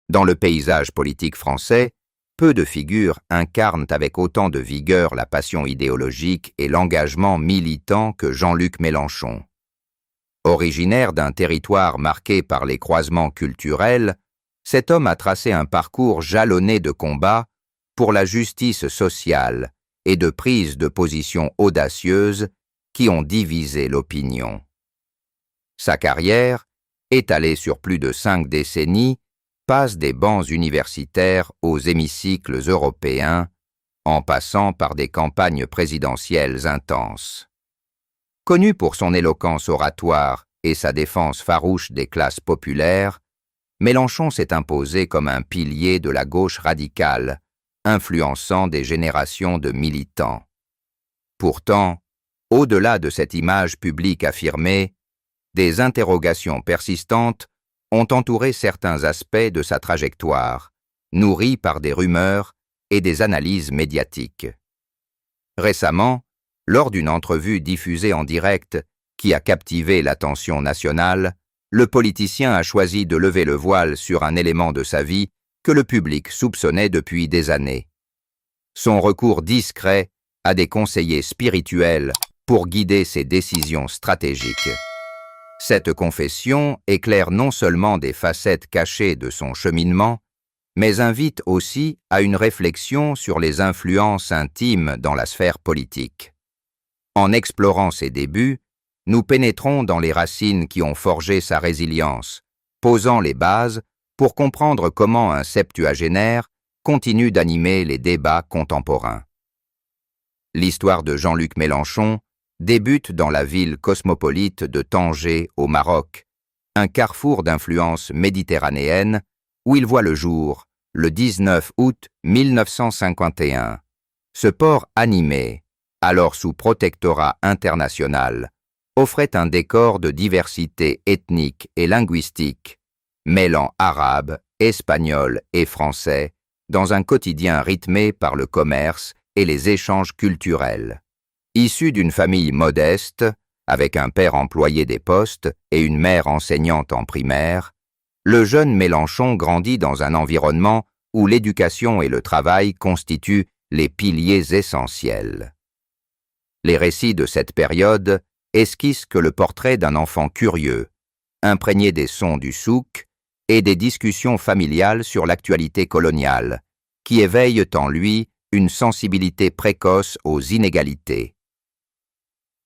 Dans le paysage politique français, peu de figures incarnent avec autant de vigueur la passion idéologique et l'engagement militant que Jean-Luc Mélenchon. Originaire d'un territoire marqué par les croisements culturels, cet homme a tracé un parcours jalonné de combats pour la justice sociale et de prises de position audacieuses qui ont divisé l'opinion. Sa carrière, étalée sur plus de 5 décennies, passe des bancs universitaires aux hémicycles européens, en passant par des campagnes présidentielles intenses. Connu pour son éloquence oratoire et sa défense farouche des classes populaires, Mélenchon s'est imposé comme un pilier de la gauche radicale, influençant des générations de militants. Pourtant, au-delà de cette image publique affirmée, des interrogations persistantes ont entouré certains aspects de sa trajectoire, nourris par des rumeurs et des analyses médiatiques. Récemment, lors d'une entrevue diffusée en direct qui a captivé l'attention nationale, le politicien a choisi de lever le voile sur un élément de sa vie que le public soupçonnait depuis des années. Son recours discret à des conseillers spirituels pour guider ses décisions stratégiques. Cette confession éclaire non seulement des facettes cachées de son cheminement, mais invite aussi à une réflexion sur les influences intimes dans la sphère politique. En explorant ses débuts, nous pénétrons dans les racines qui ont forgé sa résilience, posant les bases pour comprendre comment un septuagénaire continue d'animer les débats contemporains. L'histoire de Jean-Luc Mélenchon débute dans la ville cosmopolite de Tanger, au Maroc, un carrefour d'influence méditerranéenne où il voit le jour le 19 août 1951. Ce port animé, alors sous protectorat international, offrait un décor de diversité ethnique et linguistique, mêlant arabe, espagnol et français, dans un quotidien rythmé par le commerce et les échanges culturels. Issu d'une famille modeste, avec un père employé des postes et une mère enseignante en primaire, le jeune Mélenchon grandit dans un environnement où l'éducation et le travail constituent les piliers essentiels. Les récits de cette période esquissent que le portrait d'un enfant curieux, imprégné des sons du souk et des discussions familiales sur l'actualité coloniale, qui éveillent en lui une sensibilité précoce aux inégalités.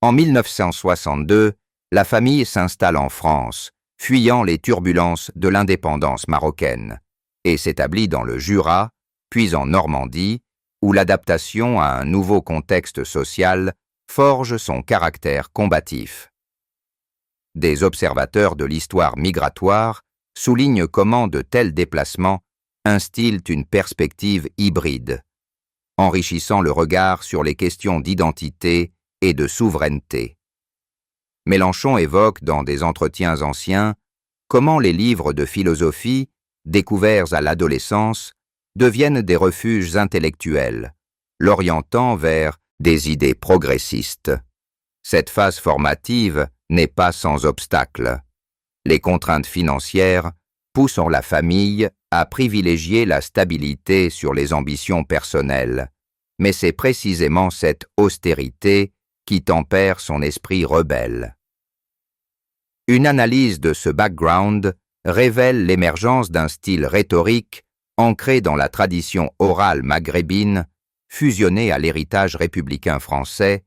En 1962, la famille s'installe en France, fuyant les turbulences de l'indépendance marocaine, et s'établit dans le Jura, puis en Normandie, où l'adaptation à un nouveau contexte social forge son caractère combatif. Des observateurs de l'histoire migratoire soulignent comment de tels déplacements instillent une perspective hybride, enrichissant le regard sur les questions d'identité et de souveraineté. Mélenchon évoque dans des entretiens anciens comment les livres de philosophie, découverts à l'adolescence, deviennent des refuges intellectuels, l'orientant vers des idées progressistes. Cette phase formative n'est pas sans obstacle. Les contraintes financières poussant la famille à privilégier la stabilité sur les ambitions personnelles, mais c'est précisément cette austérité qui tempère son esprit rebelle. Une analyse de ce background révèle l'émergence d'un style rhétorique ancré dans la tradition orale maghrébine, fusionné à l'héritage républicain français,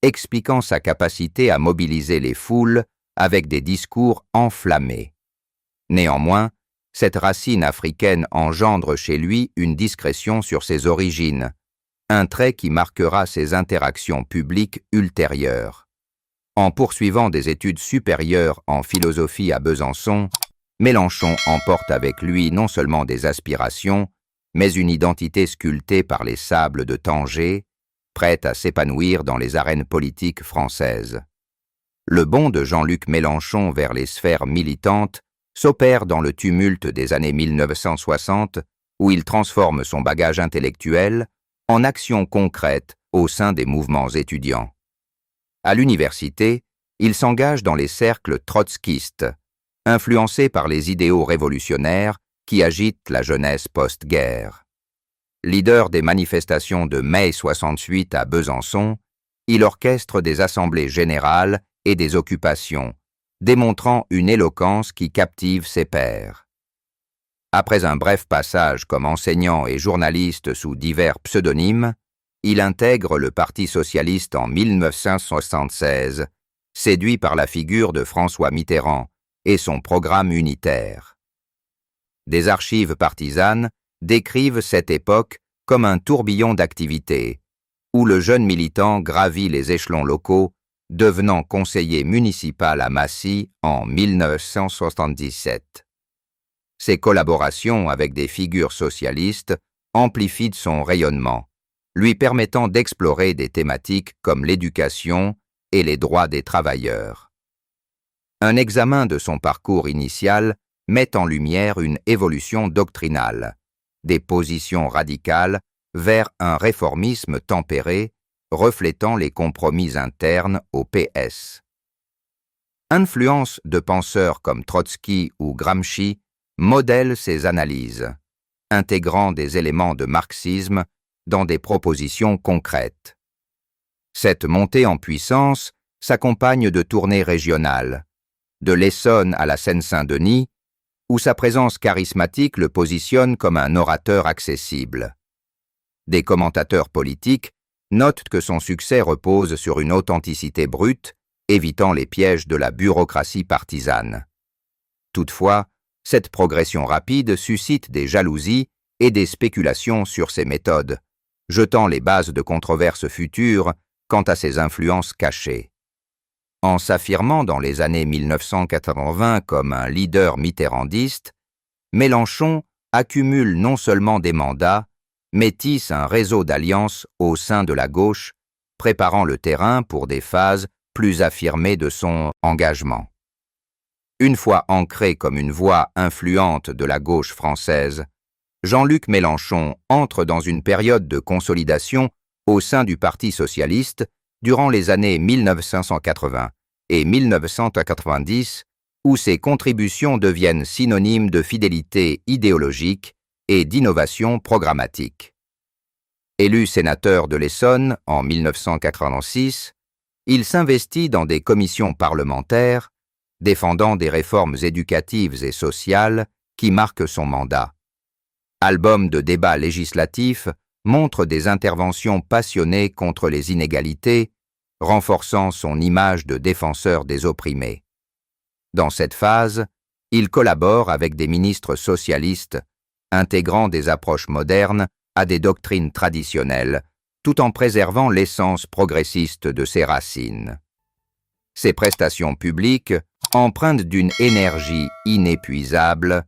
expliquant sa capacité à mobiliser les foules avec des discours enflammés. Néanmoins, cette racine africaine engendre chez lui une discrétion sur ses origines, un trait qui marquera ses interactions publiques ultérieures. En poursuivant des études supérieures en philosophie à Besançon, Mélenchon emporte avec lui non seulement des aspirations, mais une identité sculptée par les sables de Tanger, prête à s'épanouir dans les arènes politiques françaises. Le bond de Jean-Luc Mélenchon vers les sphères militantes s'opère dans le tumulte des années 1960, où il transforme son bagage intellectuel en actions concrètes au sein des mouvements étudiants. À l'université, il s'engage dans les cercles trotskistes, influencé par les idéaux révolutionnaires qui agite la jeunesse post-guerre. Leader des manifestations de mai 68 à Besançon, il orchestre des assemblées générales et des occupations, démontrant une éloquence qui captive ses pairs. Après un bref passage comme enseignant et journaliste sous divers pseudonymes, il intègre le Parti socialiste en 1976, séduit par la figure de François Mitterrand et son programme unitaire. Des archives partisanes décrivent cette époque comme un tourbillon d'activités, où le jeune militant gravit les échelons locaux, devenant conseiller municipal à Massy en 1977. Ses collaborations avec des figures socialistes amplifient son rayonnement, lui permettant d'explorer des thématiques comme l'éducation et les droits des travailleurs. Un examen de son parcours initial met en lumière une évolution doctrinale, des positions radicales vers un réformisme tempéré, reflétant les compromis internes au PS. Influence de penseurs comme Trotsky ou Gramsci modèle ses analyses, intégrant des éléments de marxisme dans des propositions concrètes. Cette montée en puissance s'accompagne de tournées régionales, de l'Essonne à la Seine-Saint-Denis, où sa présence charismatique le positionne comme un orateur accessible. Des commentateurs politiques notent que son succès repose sur une authenticité brute, évitant les pièges de la bureaucratie partisane. Toutefois, cette progression rapide suscite des jalousies et des spéculations sur ses méthodes, jetant les bases de controverses futures quant à ses influences cachées. En s'affirmant dans les années 1980 comme un leader mitterrandiste, Mélenchon accumule non seulement des mandats, mais tisse un réseau d'alliances au sein de la gauche, préparant le terrain pour des phases plus affirmées de son engagement. Une fois ancré comme une voix influente de la gauche française, Jean-Luc Mélenchon entre dans une période de consolidation au sein du Parti socialiste durant les années 1980 et 1990, où ses contributions deviennent synonymes de fidélité idéologique et d'innovation programmatique. Élu sénateur de l'Essonne en 1986, il s'investit dans des commissions parlementaires, défendant des réformes éducatives et sociales qui marquent son mandat. Album de débat législatif montre des interventions passionnées contre les inégalités, renforçant son image de défenseur des opprimés. Dans cette phase, il collabore avec des ministres socialistes, intégrant des approches modernes à des doctrines traditionnelles, tout en préservant l'essence progressiste de ses racines. Ses prestations publiques, empreintes d'une énergie inépuisable,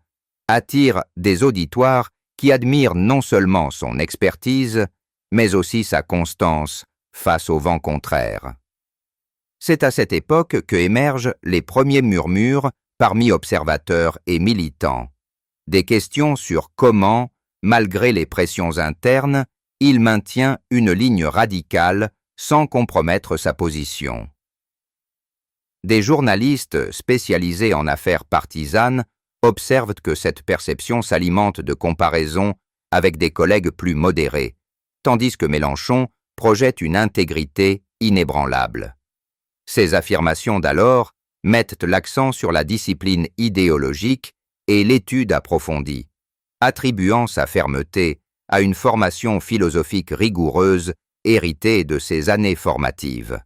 attirent des auditoires qui admirent non seulement son expertise, mais aussi sa constance face au vent contraire. C'est à cette époque que émergent les premiers murmures parmi observateurs et militants, des questions sur comment, malgré les pressions internes, il maintient une ligne radicale sans compromettre sa position. Des journalistes spécialisés en affaires partisanes observent que cette perception s'alimente de comparaisons avec des collègues plus modérés, tandis que Mélenchon projette une intégrité inébranlable. Ces affirmations d'alors mettent l'accent sur la discipline idéologique et l'étude approfondie, attribuant sa fermeté à une formation philosophique rigoureuse héritée de ses années formatives.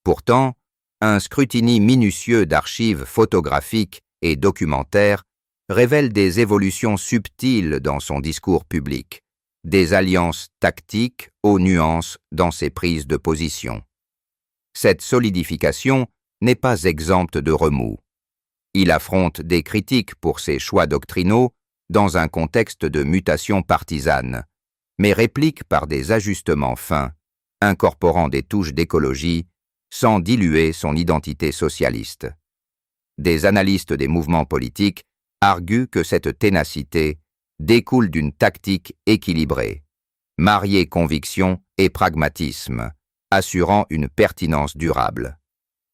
Pourtant, un scrutini minutieux d'archives photographiques et documentaires révèle des évolutions subtiles dans son discours public, des alliances tactiques aux nuances dans ses prises de position. Cette solidification n'est pas exempte de remous. Il affronte des critiques pour ses choix doctrinaux dans un contexte de mutation partisane, mais réplique par des ajustements fins, incorporant des touches d'écologie sans diluer son identité socialiste. Des analystes des mouvements politiques arguent que cette ténacité découle d'une tactique équilibrée, mariée conviction et pragmatisme, assurant une pertinence durable.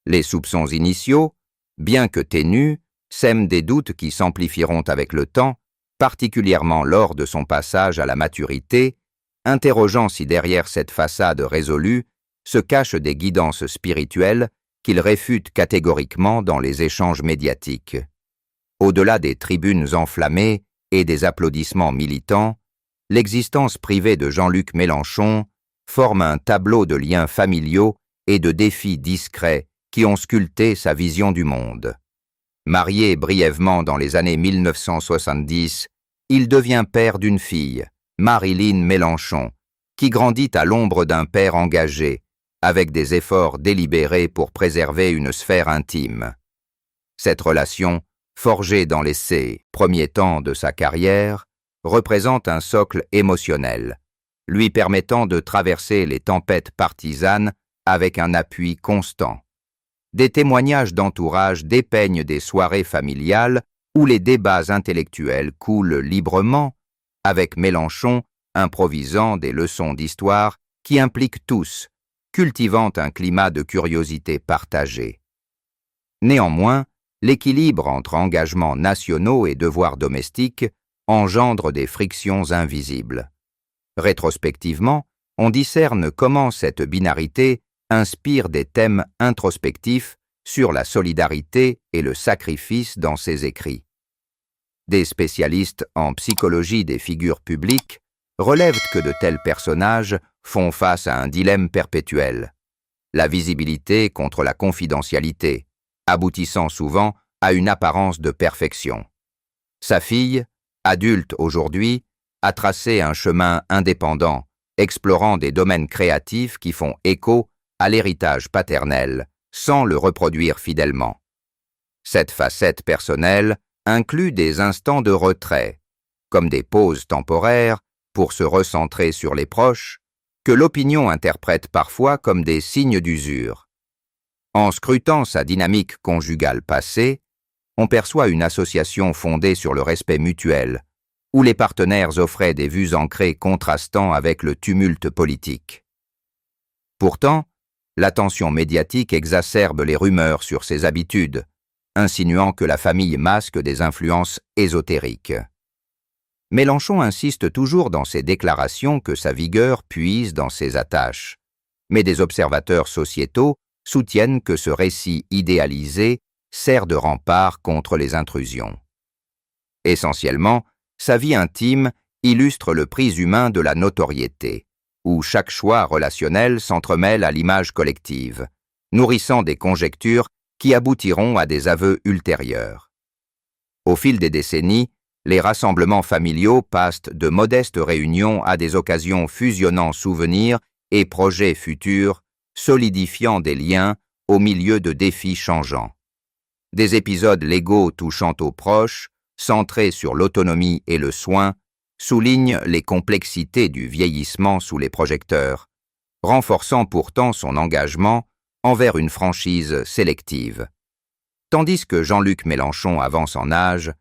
Les soupçons initiaux, bien que ténus, sème des doutes qui s'amplifieront avec le temps, particulièrement lors de son passage à la maturité, interrogeant si derrière cette façade résolue se cachent des guidances spirituelles qu'il réfute catégoriquement dans les échanges médiatiques. Au-delà des tribunes enflammées et des applaudissements militants, l'existence privée de Jean-Luc Mélenchon forme un tableau de liens familiaux et de défis discrets qui ont sculpté sa vision du monde. Marié brièvement dans les années 1970, il devient père d'une fille, Marilyn Mélenchon, qui grandit à l'ombre d'un père engagé, avec des efforts délibérés pour préserver une sphère intime. Cette relation, forgée dans les premiers temps de sa carrière, représente un socle émotionnel, lui permettant de traverser les tempêtes partisanes avec un appui constant. Des témoignages d'entourage dépeignent des soirées familiales où les débats intellectuels coulent librement, avec Mélenchon improvisant des leçons d'histoire qui impliquent tous, cultivant un climat de curiosité partagée. Néanmoins, l'équilibre entre engagements nationaux et devoirs domestiques engendre des frictions invisibles. Rétrospectivement, on discerne comment cette binarité inspire des thèmes introspectifs sur la solidarité et le sacrifice dans ses écrits. Des spécialistes en psychologie des figures publiques relèvent que de tels personnages font face à un dilemme perpétuel, la visibilité contre la confidentialité, aboutissant souvent à une apparence de perfection. Sa fille, adulte aujourd'hui, a tracé un chemin indépendant, explorant des domaines créatifs qui font écho à l'héritage paternel, sans le reproduire fidèlement. Cette facette personnelle inclut des instants de retrait, comme des pauses temporaires pour se recentrer sur les proches, que l'opinion interprète parfois comme des signes d'usure. En scrutant sa dynamique conjugale passée, on perçoit une association fondée sur le respect mutuel, où les partenaires offraient des vues ancrées contrastant avec le tumulte politique. Pourtant, l'attention médiatique exacerbe les rumeurs sur ses habitudes, insinuant que la famille masque des influences ésotériques. Mélenchon insiste toujours dans ses déclarations que sa vigueur puise dans ses attaches, mais des observateurs sociétaux soutiennent que ce récit idéalisé sert de rempart contre les intrusions. Essentiellement, sa vie intime illustre le prisme humain de la notoriété, où chaque choix relationnel s'entremêle à l'image collective, nourrissant des conjectures qui aboutiront à des aveux ultérieurs. Au fil des décennies, les rassemblements familiaux passent de modestes réunions à des occasions fusionnant souvenirs et projets futurs, solidifiant des liens au milieu de défis changeants. Des épisodes légaux touchant aux proches, centrés sur l'autonomie et le soin, soulignent les complexités du vieillissement sous les projecteurs, renforçant pourtant son engagement envers une franchise sélective. Tandis que Jean-Luc Mélenchon avance en âge,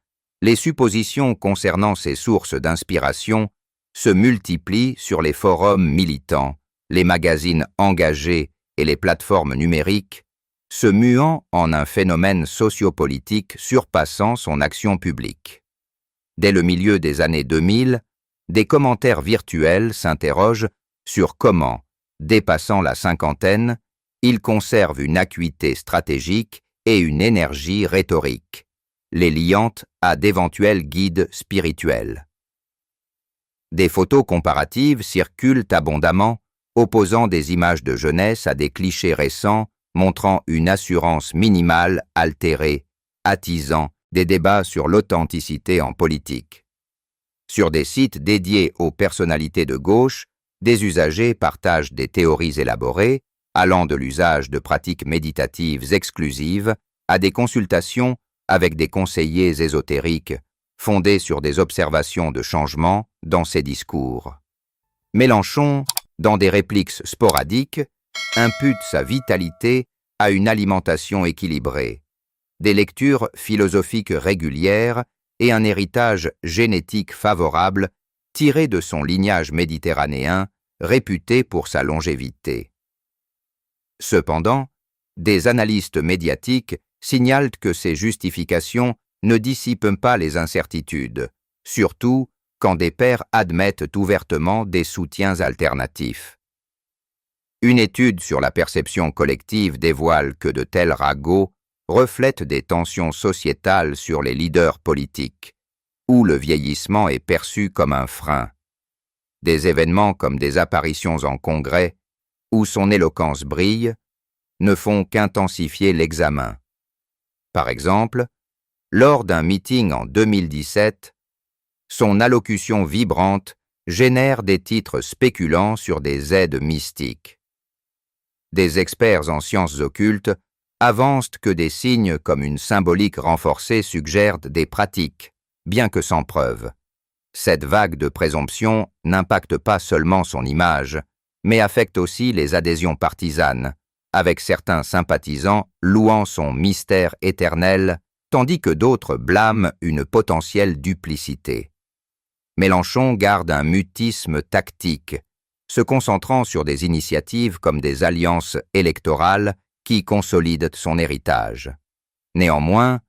les suppositions concernant ses sources d'inspiration se multiplient sur les forums militants, les magazines engagés et les plateformes numériques, se muant en un phénomène sociopolitique surpassant son action publique. Dès le milieu des années 2000, des commentaires virtuels s'interrogent sur comment, dépassant la cinquantaine, il conserve une acuité stratégique et une énergie rhétorique, les liant à d'éventuels guides spirituels. Des photos comparatives circulent abondamment, opposant des images de jeunesse à des clichés récents montrant une assurance minimale altérée, attisant des débats sur l'authenticité en politique. Sur des sites dédiés aux personnalités de gauche, des usagers partagent des théories élaborées, allant de l'usage de pratiques méditatives exclusives à des consultations avec des conseillers ésotériques, fondés sur des observations de changement dans ses discours. Mélenchon, dans des répliques sporadiques, impute sa vitalité à une alimentation équilibrée, des lectures philosophiques régulières et un héritage génétique favorable tiré de son lignage méditerranéen, réputé pour sa longévité. Cependant, des analystes médiatiques signalent que ces justifications ne dissipent pas les incertitudes, surtout quand des pairs admettent ouvertement des soutiens alternatifs. Une étude sur la perception collective dévoile que de tels ragots reflètent des tensions sociétales sur les leaders politiques, où le vieillissement est perçu comme un frein. Des événements comme des apparitions en congrès, où son éloquence brille, ne font qu'intensifier l'examen. Par exemple, lors d'un meeting en 2017, son allocution vibrante génère des titres spéculant sur des aides mystiques. Des experts en sciences occultes avancent que des signes comme une symbolique renforcée suggèrent des pratiques, bien que sans preuve. Cette vague de présomption n'impacte pas seulement son image, mais affecte aussi les adhésions partisanes, avec certains sympathisants louant son mystère éternel, tandis que d'autres blâment une potentielle duplicité. Mélenchon garde un mutisme tactique, se concentrant sur des initiatives comme des alliances électorales qui consolident son héritage. Néanmoins,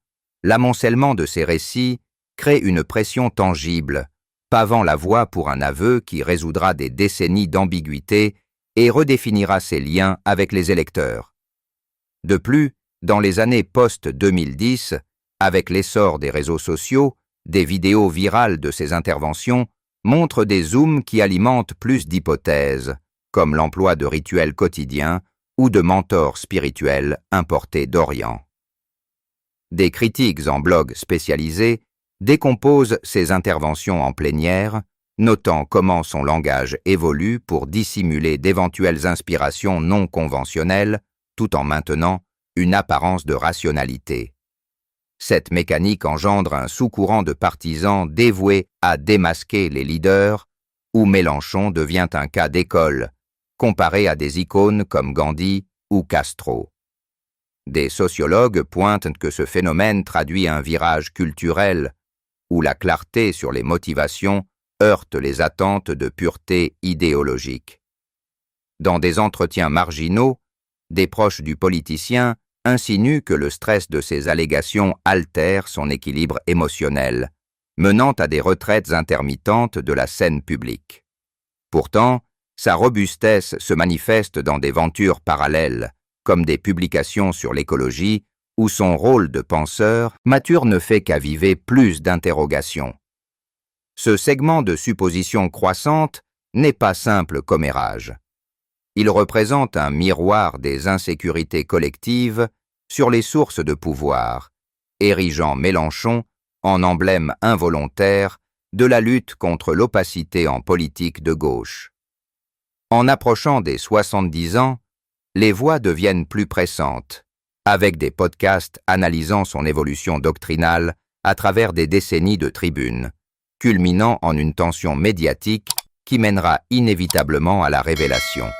l'amoncellement de ces récits crée une pression tangible, pavant la voie pour un aveu qui résoudra des décennies d'ambiguïté et redéfinira ses liens avec les électeurs. De plus, dans les années post-2010, avec l'essor des réseaux sociaux, des vidéos virales de ses interventions montrent des zooms qui alimentent plus d'hypothèses, comme l'emploi de rituels quotidiens ou de mentors spirituels importés d'Orient. Des critiques en blog spécialisés décomposent ses interventions en plénière, notant comment son langage évolue pour dissimuler d'éventuelles inspirations non conventionnelles, tout en maintenant une apparence de rationalité. Cette mécanique engendre un sous-courant de partisans dévoués à démasquer les leaders, où Mélenchon devient un cas d'école, comparé à des icônes comme Gandhi ou Castro. Des sociologues pointent que ce phénomène traduit un virage culturel, où la clarté sur les motivations heurte les attentes de pureté idéologique. Dans des entretiens marginaux, des proches du politicien insinuent que le stress de ces allégations altère son équilibre émotionnel, menant à des retraites intermittentes de la scène publique. Pourtant, sa robustesse se manifeste dans des ventures parallèles, comme des publications sur l'écologie, où son rôle de penseur mature ne fait qu'aviver plus d'interrogations. Ce segment de suppositions croissantes n'est pas simple commérage. Il représente un miroir des insécurités collectives sur les sources de pouvoir, érigeant Mélenchon en emblème involontaire de la lutte contre l'opacité en politique de gauche. En approchant des 70 ans, les voix deviennent plus pressantes, avec des podcasts analysant son évolution doctrinale à travers des décennies de tribunes, culminant en une tension médiatique qui mènera inévitablement à la révélation.